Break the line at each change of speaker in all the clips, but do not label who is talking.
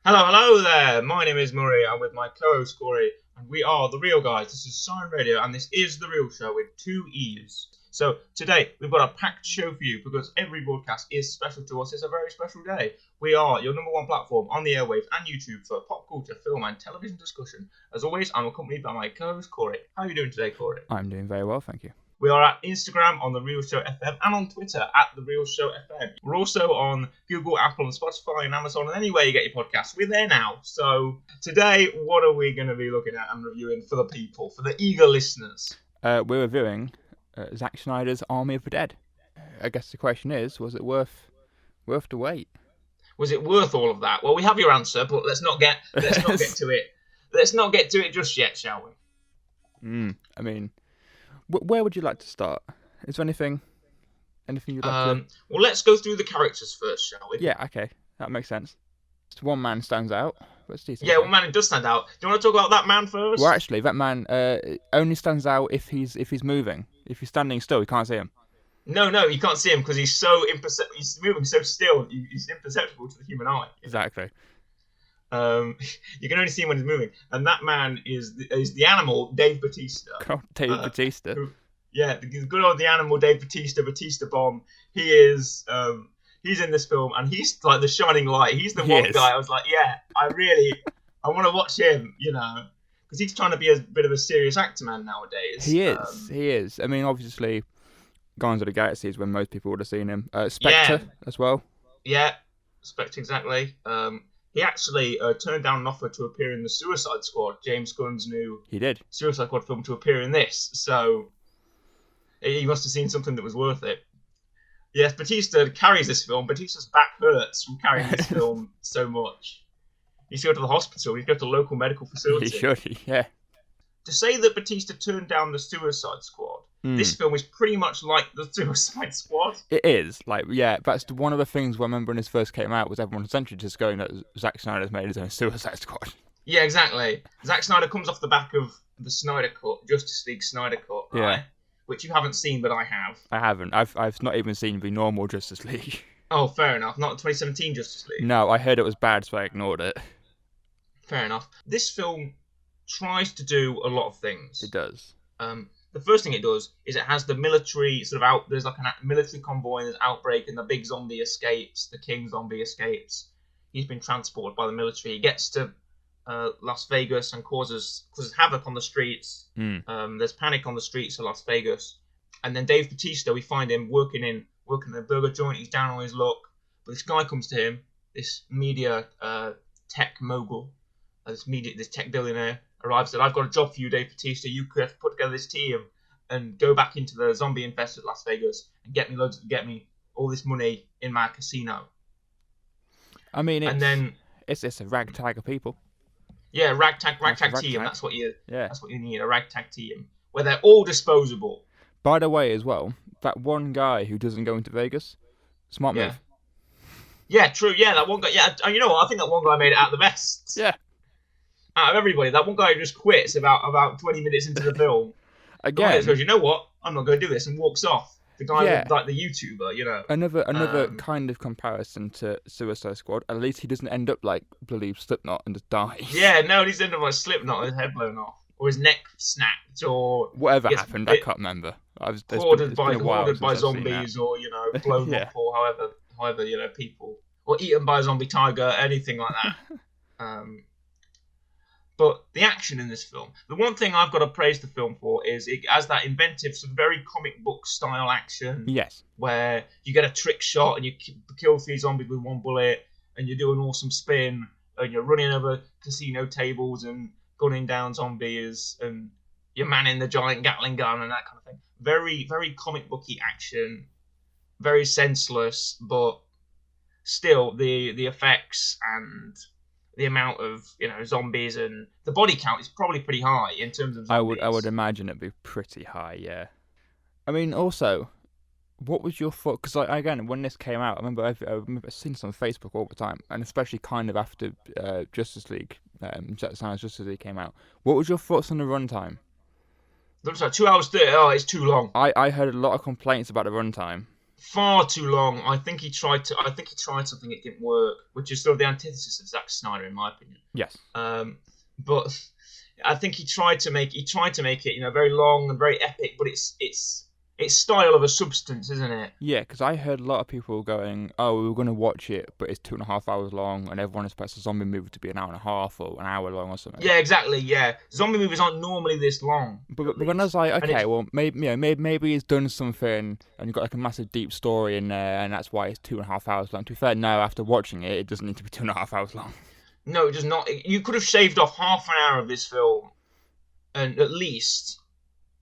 Hello there. My name is Murray. I'm with my co-host Corey, and we are the Real Guys. This is Sign Radio, and this is the Real Show with two E's. So today we've got a packed show for you because every broadcast is special to us. It's a very special day. We are your number one platform on the airwaves and YouTube for pop culture, film, and television discussion. As always, I'm accompanied by my co-host Corey. How are you doing today, Corey?
I'm doing very well, thank you.
We are at Instagram on The Real Show FM and on Twitter at The Real Show FM. We're also on Google, Apple, and Spotify and Amazon and anywhere you get your podcasts. We're there now. So today, what are we going to be looking at and reviewing for the people, for the eager listeners?
We're reviewing Zack Snyder's Army of the Dead. I guess the question is, was it worth the wait?
Was it worth all of that? Well, we have your answer, but let's not get to it. Let's not get to it just yet, shall we?
I mean, where would you like to start? Is there anything you'd like to...
Well, let's go through the characters first, shall we?
Yeah, okay. That makes sense. Just one man stands out. But it's decent.
Yeah, one man does stand out. Do you want to talk about that man first?
Well, actually, that man only stands out if he's moving. If he's standing still, you can't see him.
No, you can't see him because he's so he's moving so still, he's imperceptible to the human eye.
Exactly.
You can only see him when he's moving, and that man is the animal, Dave Bautista.
Oh, Dave Bautista.
The good old the animal, Dave Bautista, Bautista Bomb. He is, he's in this film, and he's like the shining light. He's the one guy I was like, yeah, I want to watch him, because he's trying to be a bit of a serious actor man nowadays.
He is. I mean, obviously, Guardians of the Galaxy is when most people would have seen him. Spectre as well. Yeah,
Spectre, exactly. He actually turned down an offer to appear in the Suicide Squad, James Gunn's new Suicide Squad film, to appear in this. So he must have seen something that was worth it. Yes, Bautista carries this film. Bautista's back hurts from carrying this film so much. He's to go to the hospital. He's to go to a local medical facility.
He should, yeah.
To say that Bautista turned down the Suicide Squad, this film is pretty much like the Suicide Squad.
It is. That's one of the things I remember when this first came out was everyone essentially just going that Zack Snyder's made his own Suicide Squad.
Yeah, exactly. Zack Snyder comes off the back of the Snyder Cut, Justice League Snyder Cut, right? Yeah. Which you haven't seen, but I have.
I haven't. I've not even seen the normal Justice League.
Oh, fair enough. Not the 2017 Justice League.
No, I heard it was bad, so I ignored it.
Fair enough. This film tries to do a lot of things.
It does.
The first thing it does is it has the military there's like a military convoy and there's outbreak and the big zombie escapes, the king zombie escapes. He's been transported by the military. He gets to Las Vegas and causes havoc on the streets. There's panic on the streets of Las Vegas. And then Dave Bautista, we find him working in a burger joint. He's down on his luck. But this guy comes to him, this media tech mogul, this tech billionaire, arrives and said, I've got a job for you, Dave Bautista. You could put together this team and go back into the zombie-infested Las Vegas and get me all this money in my casino.
I mean, it's a ragtag of people.
Yeah, ragtag team. That's what you need, a ragtag team where they're all disposable.
By the way, as well, that one guy who doesn't go into Vegas, smart move.
Yeah, true. Yeah, that one guy. Yeah, you know what? I think that one guy made it out the best.
Yeah.
Out of everybody, that one guy who just quits about 20 minutes into the film.
Again,
the goes, you know what? I'm not going to do this, and walks off. The guy, like the YouTuber,
Another kind of comparison to Suicide Squad. At least he doesn't end up like bloody Slipknot and just dies.
Yeah, no, he doesn't end up like Slipknot, his head blown off, or his neck snapped, or
whatever happened. I can't remember.
Hoarded by zombies, or blown up, or however people, or eaten by a zombie tiger, anything like that. But the action in this film, the one thing I've got to praise the film for is it has that inventive, some very comic book style action.
Yes.
Where you get a trick shot and you kill 3 zombies with 1 bullet, and you do an awesome spin, and you're running over casino tables and gunning down zombies, and you're manning the giant Gatling gun and that kind of thing. Very, very comic booky action, very senseless, but still the effects and the amount of zombies and the body count is probably pretty high in terms of zombies.
I would imagine it'd be pretty high, yeah. I mean, also, what was your thought? Because again, when this came out, I remember seeing this on Facebook all the time, and especially kind of after Justice League, Zack Snyder's Justice League came out. What was your thoughts on the runtime?
Looks like 2 hours 30. Oh, it's too long.
I heard a lot of complaints about the runtime.
far too long. I think he tried to. I think he tried something that didn't work, which is sort of the antithesis of Zack Snyder, in my opinion.
Yes.
But I think he tried to make it, very long and very epic. But it's style of a substance, isn't it?
Yeah, because I heard a lot of people going, "Oh, we were going to watch it, but it's 2.5 hours long, and everyone expects a zombie movie to be an hour and a half or an hour long or something."
Yeah, exactly. Yeah, zombie movies aren't normally this long.
But when I was like, okay, well, maybe he's done something and got like a massive deep story in there, and that's why it's 2.5 hours long. To be fair, no, after watching it, it doesn't need to be 2.5 hours long.
No, it does not. You could have shaved off half an hour of this film, and at least,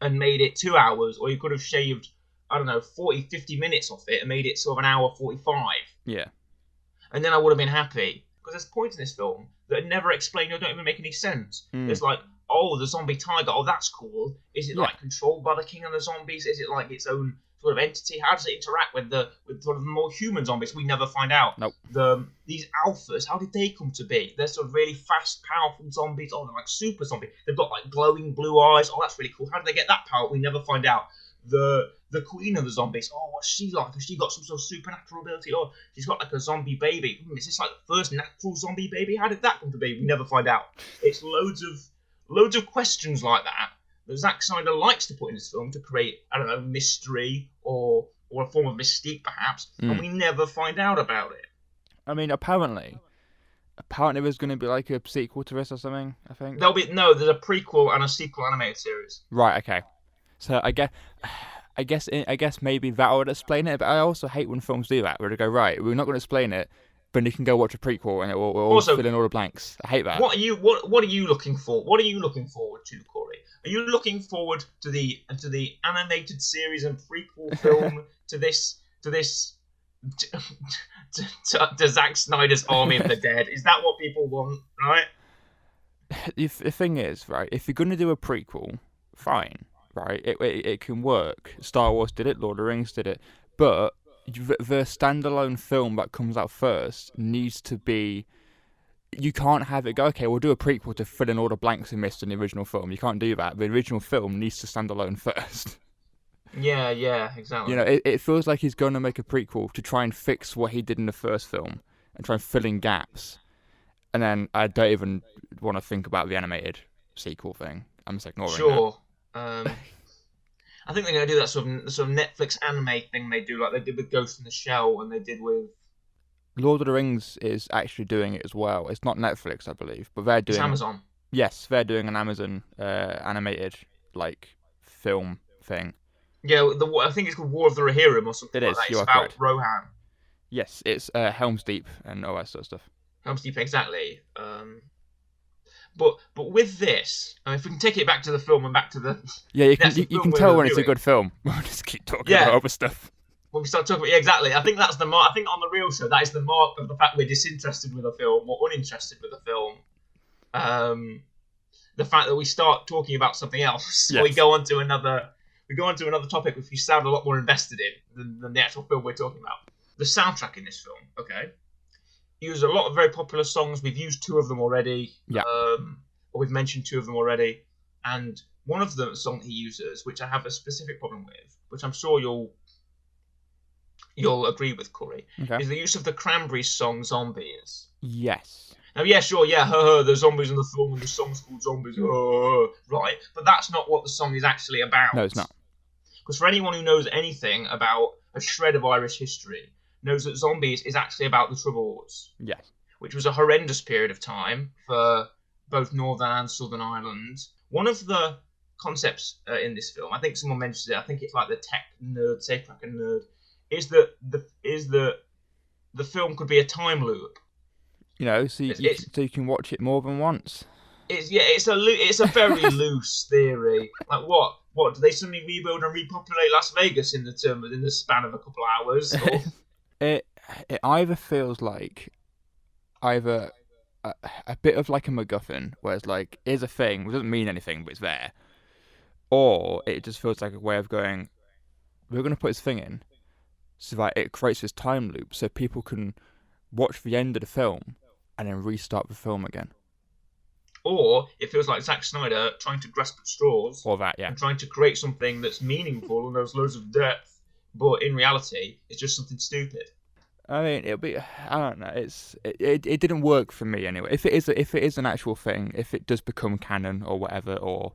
and made it 2 hours, or you could have shaved, I don't know, 40, 50 minutes off it and made it sort of an hour 45.
Yeah.
And then I would have been happy. Because there's points in this film that are never explained or don't even make any sense. It's like, oh, the zombie tiger, oh, that's cool. Is it like controlled by the king of the zombies? Is it like its own sort of entity? How does it interact with sort of more human zombies? We never find out.
Nope.
These alphas, how did they come to be? They're sort of really fast, powerful zombies. Oh, they're like super zombies. They've got like glowing blue eyes. Oh, that's really cool. How did they get that power? We never find out. The queen of the zombies. Oh, what's she like? Has she got some sort of supernatural ability? Oh, she's got like a zombie baby. Is this like the first natural zombie baby? How did that come to be? We never find out. It's loads of questions like that Zack Snyder likes to put in his film to create, I don't know, mystery or a form of mystique perhaps, and we never find out about it.
I mean, apparently there's going to be like a sequel to this or something, I think.
There's a prequel and a sequel animated series.
Right, okay. So I guess maybe that would explain it, but I also hate when films do that, where they go, right, we're not going to explain it, but you can go watch a prequel and it will also fill in all the blanks. I hate that.
What are you looking for? What are you looking forward to, Corey? Are you looking forward to the animated series and prequel film to Zack Snyder's Army of the Dead? Is that what people want, right?
The thing is, right, if you're going to do a prequel, fine. Right, it can work. Star Wars did it, Lord of the Rings did it, but the standalone film that comes out first needs to be. You can't have it go, okay, we'll do a prequel to fill in all the blanks we missed in the original film. You can't do that. The original film needs to stand alone first.
Yeah, exactly.
You know, it feels like he's going to make a prequel to try and fix what he did in the first film and try and fill in gaps. And then I don't even want to think about the animated sequel thing. I'm just ignoring
that. I think they're going to do that sort of Netflix anime thing they do, like they did with Ghost in the Shell and they did with...
Lord of the Rings is actually doing it as well. It's not Netflix, I believe, but they're doing...
It's Amazon.
Yes, they're doing an Amazon animated film thing.
Yeah, I think it's called War of the Rohirrim or something like that. It's about
correct.
Rohan.
Yes, it's Helm's Deep and all that sort of stuff.
Helm's Deep, exactly. But with this, if we can take it back to the film and back to the...
Yeah, you can tell when it's a good film. We'll just keep talking about other stuff.
When we start talking about... Yeah, exactly. I think that's the mark. I think on the real show, that is the mark of the fact we're disinterested with a film or uninterested with a film. The fact that we start talking about something else. Yes. Or we go on to another topic which we sound a lot more invested in than the actual film we're talking about. The soundtrack in this film, okay? Use a lot of very popular songs. We've used two of them already.
Yeah.
Or we've mentioned two of them already. And one of the songs he uses, which I have a specific problem with, which I'm sure you'll agree with, Corey, is the use of the Cranberries song "Zombies."
Yes.
Now, yeah, sure, yeah, the zombies in the film and the song's called "Zombies," right? But that's not what the song is actually about.
No, it's not.
Because for anyone who knows anything about a shred of Irish history, knows that Zombies is actually about the Troubles.
Yes.
Which was a horrendous period of time for both Northern and Southern Ireland. One of the concepts in this film, I think someone mentioned it, I think it's like the tech nerd, safecracker nerd, is that the film could be a time loop.
You know, so you can watch it more than once.
It's a very loose theory. Like what? Do they suddenly rebuild and repopulate Las Vegas in the span of a couple of hours? Or...
It either feels like a bit of like a MacGuffin, where it's like, here's a thing, it doesn't mean anything, but it's there. Or it just feels like a way of going, we're going to put this thing in, so that it creates this time loop, so people can watch the end of the film and then restart the film again.
Or it feels like Zack Snyder trying to grasp at straws.
Or that, yeah.
And trying to create something that's meaningful and there's loads of depth but in reality, it's just something stupid.
I mean, it'll be. I don't know. It didn't work for me anyway. If it is an actual thing, if it does become canon or whatever, or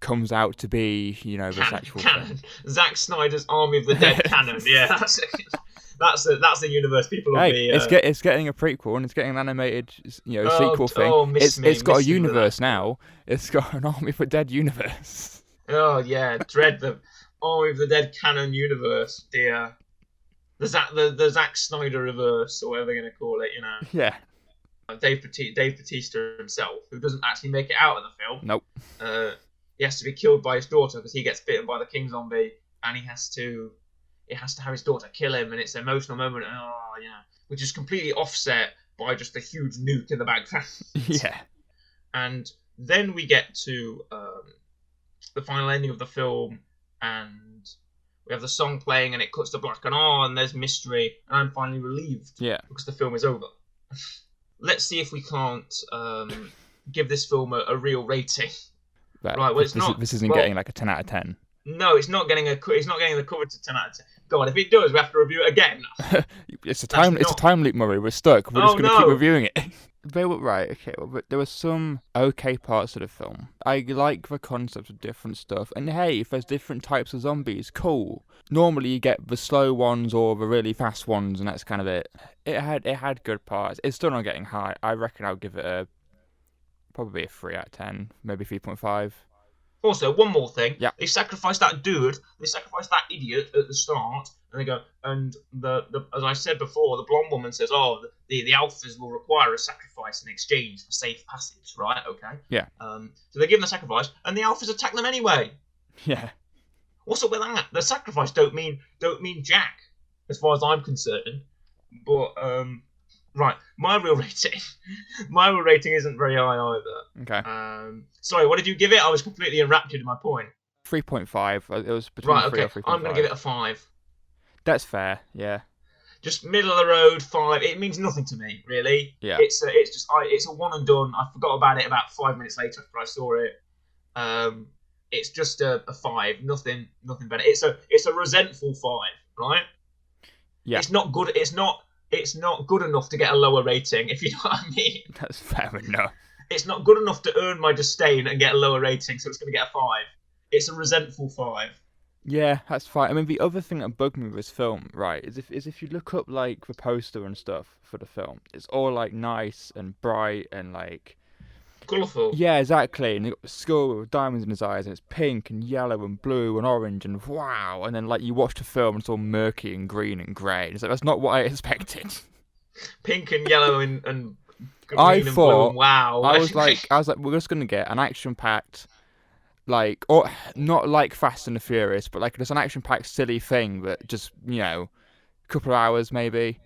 comes out to be, this actual
Canon.
thing.
Zack Snyder's Army of the Dead canon. Yeah, that's it. That's the universe people will
Hey,
be.
it's getting a prequel and it's getting an animated, sequel thing. It's got a universe now. It's got an Army of the Dead universe.
Oh yeah, dread the Army of the Dead canon universe, dear. The Zack Snyder reverse, or whatever they're gonna call it,
Yeah.
Dave Bautista himself, who doesn't actually make it out of the film.
Nope.
He has to be killed by his daughter because he gets bitten by the king zombie, and he has to have his daughter kill him, and it's an emotional moment. Which is completely offset by just a huge nuke in the background.
Yeah.
And then we get to the final ending of the film, and we have the song playing, and it cuts to black, and there's mystery, and I'm finally relieved.
Yeah.
Because the film is over. Let's see if we can't give this film a real rating.
Right.
Well, it's not.
This isn't getting like a 10 out of 10.
No, it's not getting the coveted 10 out of 10. God, if it does, we have to review it again.
It's a time loop, Murray. We're stuck. We're just going to keep reviewing it. Right, okay. Well, but there were some okay parts of the film. I like the concept of different stuff. And hey, if there's different types of zombies, cool. Normally you get the slow ones or the really fast ones, and that's kind of it. It had good parts. It's still not getting high. I reckon I'll give it probably a 3 out of 10, maybe 3.5.
Also, one more thing.
Yeah.
They sacrificed that dude. They sacrificed that idiot at the start, and they go. And the as I said before, the blonde woman says, "Oh, the alphas will require a sacrifice in exchange for safe passage." Right? Okay.
Yeah.
So they give them the sacrifice, and the alphas attack them anyway.
Yeah.
What's up with that? The sacrifice don't mean jack, as far as I'm concerned. But right, my real rating isn't very high either.
Okay.
Sorry, what did you give it? I was completely enraptured in my point.
3.5. It was between 3 or 3.5.
I'm going to give it a 5.
That's fair. Yeah.
Just middle of the road 5. It means nothing to me, really.
Yeah.
It's a one and done. I forgot about it about 5 minutes later after I saw it. It's just a 5. Nothing better. It's a resentful 5, right?
Yeah.
It's not good. It's not good enough to get a lower rating, if you know what I mean.
That's fair enough.
It's not good enough to earn my disdain and get a lower rating, so it's going to get a 5. It's a resentful 5.
Yeah, that's fine. I mean, the other thing that bugged me with this film, right, is if you look up like the poster and stuff for the film, it's all like nice and bright and like
colourful.
Yeah, exactly. And you got the skull with diamonds in his eyes, and it's pink and yellow and blue and orange and wow. And then like you watch the film, and it's all murky and green and grey. It's like that's not what I expected.
Pink and yellow and green
I
and
thought,
blue. And wow.
I was like, we're just gonna get an action-packed, like, or not like Fast and the Furious, but like just an action-packed silly thing that just a couple of hours maybe,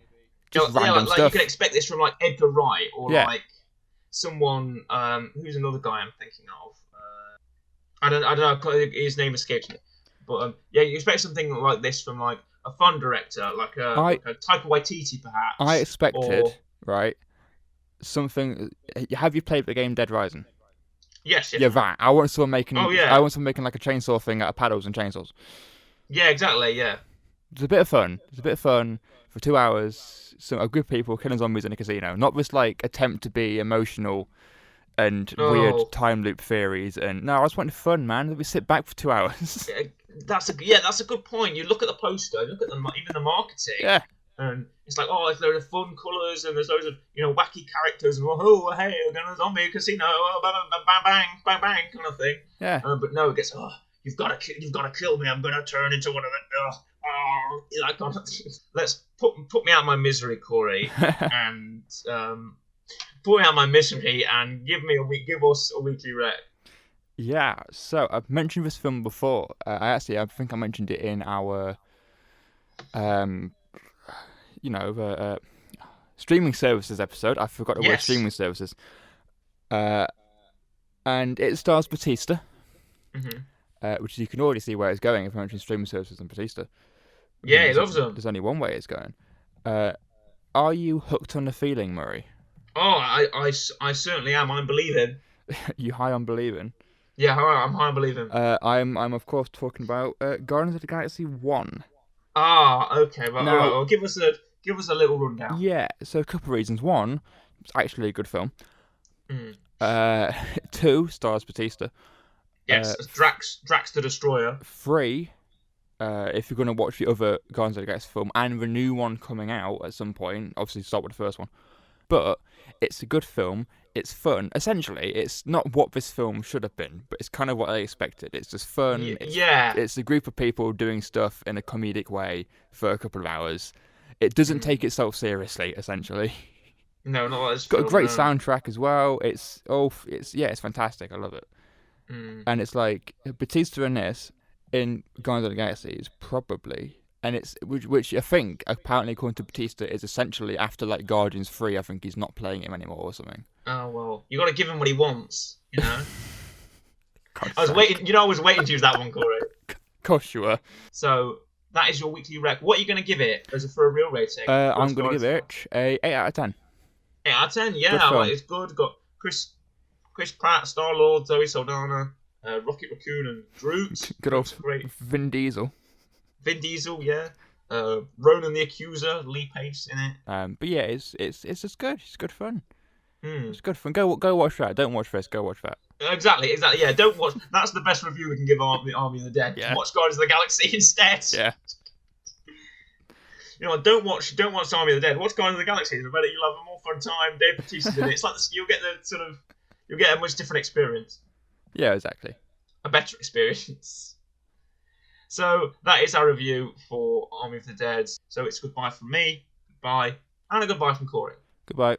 just random
like
stuff.
You can expect this from like Edgar Wright or
Yeah.
like someone. Who's another guy I'm thinking of? I don't know. His name escapes me. But yeah, you expect something like this from like a fun director, like a Taika Waititi perhaps.
I expected right something. Have you played the game Dead Rising?
Yes.
Yeah, that. I want someone making.
Oh, yeah.
I want someone making like a chainsaw thing out of paddles and chainsaws.
Yeah, exactly. Yeah.
It's a bit of fun. For 2 hours. A group of people killing zombies in a casino. Not this like attempt to be emotional and weird time loop theories. And no, I just wanted fun, man. Let me sit back for 2 hours.
That's a good point. You look at the poster, look at even the marketing.
Yeah.
And it's like, there's loads of fun colours and there's loads of wacky characters and hey, we're going to a zombie casino, bang bang bang bang kind of thing.
Yeah.
But no, it gets you've got to kill me. I'm going to turn into one of them. That kind of thing. Let's put me out of my misery, Corey, and put me out of my misery and give us a weekly rec.
Yeah, so I've mentioned this film before. I think I mentioned it in our, the streaming services episode. I forgot the word streaming services. And it stars Bautista, which you can already see where it's going if I mention streaming services and Bautista.
Yeah, he loves them.
There's only one way it's going. Are you hooked on the feeling, Murray?
I certainly am. I'm believing.
You high on believing?
Yeah, I'm high on believing.
I'm of course talking about Guardians of the Galaxy 1.
Ah, okay. Well, all right.
Now,
Well, give us a little rundown.
yeah, so a couple of reasons. One, it's actually a good film.
Mm.
Uh, two, stars Bautista.
Yes, as Drax the Destroyer.
Three, if you're going to watch the other Guardians of the Galaxy film and the new one coming out at some point, obviously start with the first one. But it's a good film. It's fun. Essentially, it's not what this film should have been, but it's kind of what I expected. It's just fun.
Yeah.
It's a group of people doing stuff in a comedic way for a couple of hours. It doesn't take itself seriously, essentially.
No, not like this
It's got a
film.
great
No.
soundtrack as well. It's fantastic. I love it. And it's like Batista in this in Guardians of the Galaxy is probably, and it's which I think apparently according to Batista is essentially after like Guardians 3. I think he's not playing him anymore or something.
Oh well, you got to give him what he wants. You know.
God's
I was
sake.
waiting. You know, I was waiting to use that one, Corey.
Of course you were.
So that is your weekly rec. What are you going to give it for a real rating?
I'm going to give it a 8 out of 10.
8 out of 10. Yeah,
Good film.
like, it's good. Got Chris Pratt, Star Lord, Zoe Saldana, Rocket Raccoon, and Groot.
Good old
Great.
Vin Diesel.
Vin Diesel, yeah. Ronan the Accuser, Lee Pace in it.
But yeah, it's just good. It's good fun.
Hmm.
It's good fun. Go watch that. Don't watch this. Go watch that.
Exactly. Yeah, don't watch. That's the best review we can give Army of the Dead.
Yeah.
Watch Guardians of the Galaxy instead.
Yeah.
You know, don't watch Army of the Dead. Watch Guardians of the Galaxy. I bet you'll have a more fun time. Dave Bautista's in it. It's like you'll get a much different experience,
Yeah, exactly.
a better experience. So that is our review for Army of the Dead. So it's goodbye from me, goodbye, and a goodbye from Corey.
Goodbye.